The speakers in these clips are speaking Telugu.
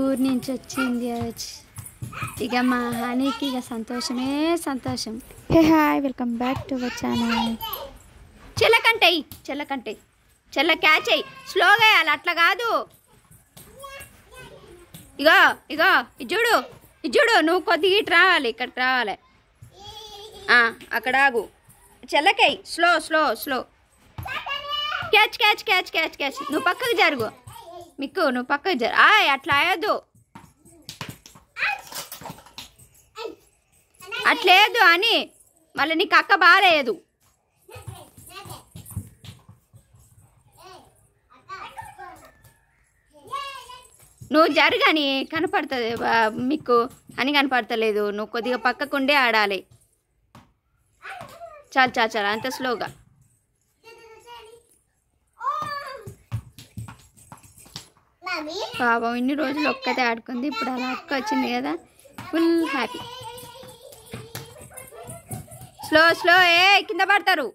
ఊరి నుంచి వచ్చింది. ఇక మా హనీకి ఇక సంతోషమే సంతోషం. Hey hi, welcome back to our channel. చెల్ల క్యాచ్ అయ్యి స్లోగా వేయాలి, అట్లా కాదు. ఇగో ఇగో ఇజ్జుడు నువ్వు కొద్దిగా ఇటు రావాలి, ఇక్కడికి రావాలి. అక్కడ ఆగు, చెల్లకై slow slow slow. Catch catch catch catch catch. నువ్వు పక్కకు జరుగు మిక్కు, నువ్వు పక్కకు జరు. అట్లా అయ్యొద్దు, అట్లేదు అని మళ్ళీ నీకు అక్క బాగాలేదు. నువ్వు జరగని కనపడుతుంది మీకు అని కనపడతలేదు. నువ్వు కొద్దిగా పక్కకుండే ఆడాలి. చాలు అంత స్లోగా. పాపం ఇన్ని రోజులు ఒక్కతే ఆడుకుంది, ఇప్పుడు అలా అక్క వచ్చింది కదా, ఫుల్ హ్యాపీ. స్లో స్లో, కింద పడతారు.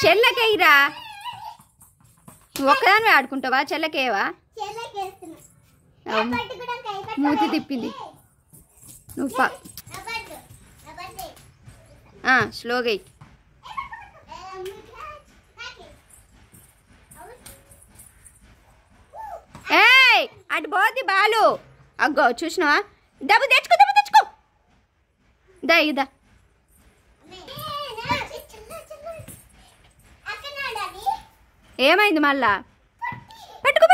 చెల్లకేయిరా, ఒక్కదానివే ఆడుకుంటావా? చెల్లకేవా? మూతి తిప్పింది. నువ్వు స్లోగా. అటు పోద్ది బాలు. అగ్గో చూసినావా? దెబ్బ తెచ్చుకో. ఇదా ఏమైంది మళ్ళా? పట్టుకో.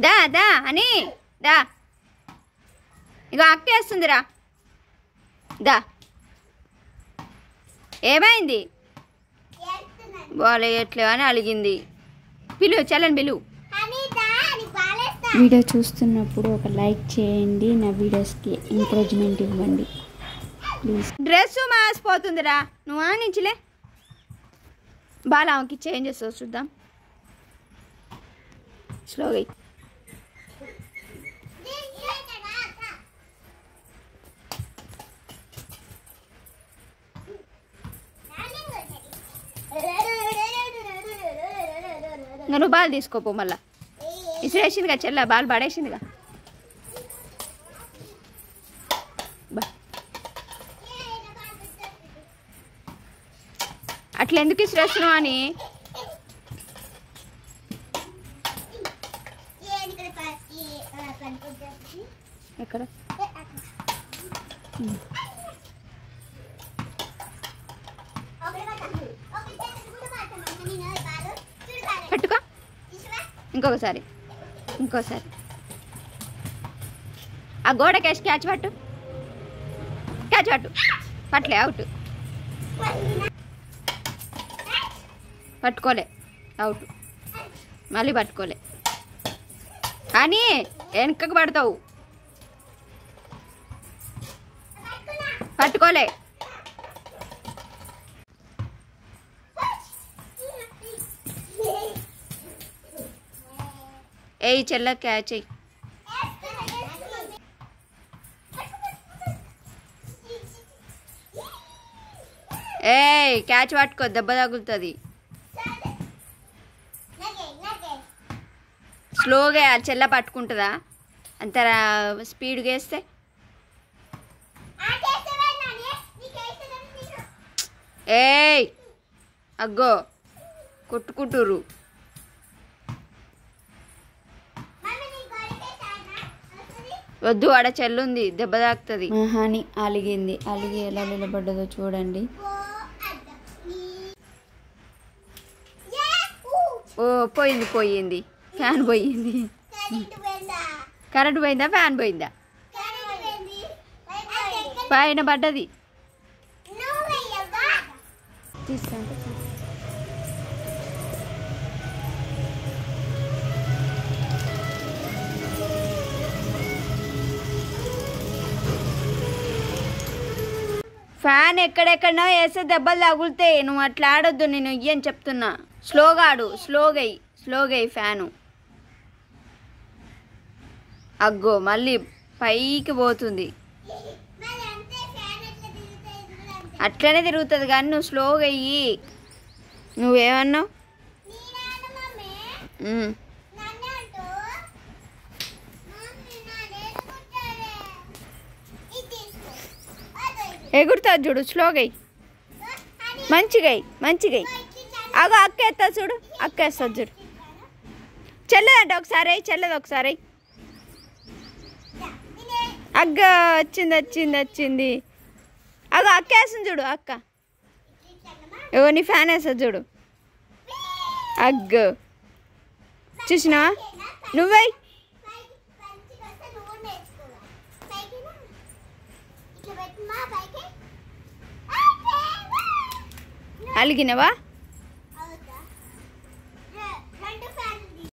దా అని దా. ఇగో అక్కేస్తుందిరా, దా. ఏమైంది? బాల్ వేయట్లేవు అని అలిగింది. చల్లని పిలువు. వీడియో చూస్తున్నప్పుడు ఒక లైక్ చేయండి, నా వీడియోస్కి ఎంకరేజ్మెంట్ ఇవ్వండి ప్లీజ్. డ్రెస్ మాసిపోతుందిరా, నువ్వు ఆనించలే. బాగా ఆమెకి చేంజ్ చేస్తావు, చూద్దాం. స్లోగా నువ్వు బాల్ తీసుకోపో. మళ్ళా ఇసిరేసిందిగా చెల్ల, బాల్ పడేసిందిగా. అట్లా ఎందుకు ఇసిరేస్తున్నావు అని. ఎక్కడ పట్టుకో. ఇంకోసారి ఆ గోడకేసి క్యాచ్ పట్టు. పట్లే, అవుట్. పట్టుకోలే, అవుట్. మళ్ళీ పట్టుకోలే అని వెనకకు పడతావు. పట్టుకోలే. చెల్ల క్యాచ్ అయ్యి. క్యాచ్ పట్టుకో, దెబ్బ తగులుతుంది. స్లోగా చెల్ల పట్టుకుంటుందా? అంత స్పీడ్గా వేస్తే అగ్గో కొట్టుకుంటుర్రు. వద్దు, ఆడ చెల్లుంది, దెబ్బ తాకుతుంది. హాని అలిగి ఎలా నిలబడ్డదో చూడండి. పోయింది. ఫ్యాన్ పోయింది. కరెంట్ పోయిందా? ఫ్యాన్ పోయిందా? పైన పడ్డది. తీసుకోండి. ఫ్యాన్ ఎక్కడెక్కడో వేస్తే దెబ్బలు తగులుతాయి. నువ్వు అట్లా ఆడొద్దు, నేను ఇయ్యని చెప్తున్నా. స్లోగా ఆడు, స్లోగా ఫ్యాను. అగ్గో మళ్ళీ పైకి పోతుంది. అట్లనే తిరుగుతుంది కానీ నువ్వు స్లోగా అయ్యి. నువ్వేమన్నావు? ఎగురుతుంది చూడు, స్లోగా అయ్యి, మంచిగా అయ్యి, మంచిగా అయ్యి. అగో అక్క ఎత్తా చూడు, అక్క వేస్తుంది చూడు. చెల్లదంట ఒకసారి అయ్యి, చెల్లదు ఒకసారి అయ్యి. అగ్గ వచ్చింది వచ్చింది వచ్చింది. అగో అక్క వేస్తుంది చూడు, అక్క ఏవో నీ ఫ్యాన్ వేస్తుంది చూడు. అగ్గ చూసినావా? నువ్వై అలిగినవా?